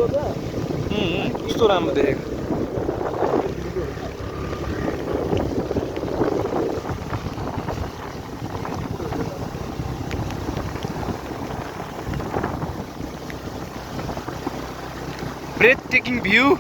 कस्तो राम्रो देखेको breathtaking view.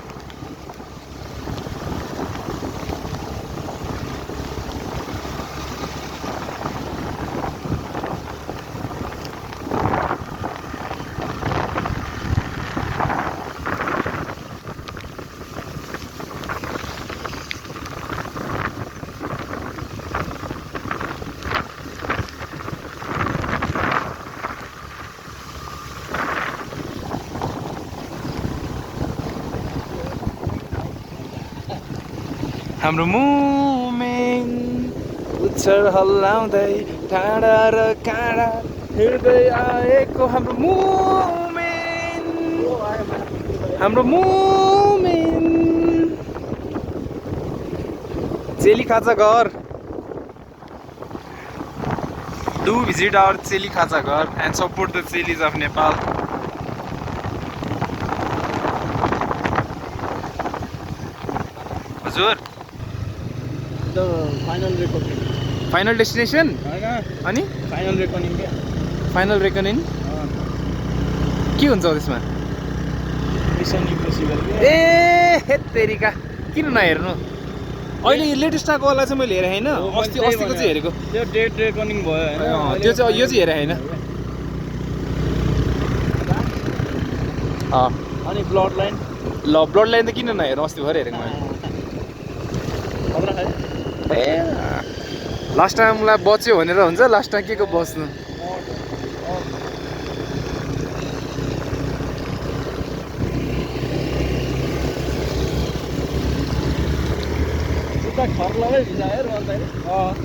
हाम्रो मुमेन्ट उच्छर हल्लाउँदै टाढा र काँडा हिँड्दै आएको हाम्रो मुमेन्ट चेली खाजा घर डु भिजिट आवर चेली खाजा घर and support the chelis of Nepal हजुर फाइनल डेस्टिनेसन अनि फाइनल रेकनिङ के हुन्छ त्यसमा ए हेत्तेरिका किन नहेर्नु अहिले लेटेस्ट आएको वाला चाहिँ मैले हेरेँ होइन अस्तिको चाहिँ हेरेको त्यो डेट रेकनिङ भयो हैन त्यो चाहिँ यो चाहिँ हेरेँ होइन अनि ब्लड लाइन ल ब्लड लाइन त किन नहेर्नु अस्ति भएर हेरेको मैले ए लास्ट टाइमलाई बच्यो भनेर हुन्छ लास्ट टाइम के को बस्नु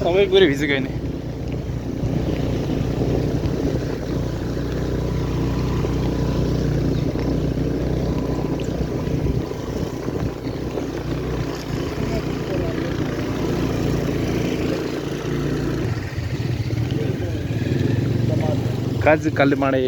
सबै कुरो भिजेको होइन काजु काले माडे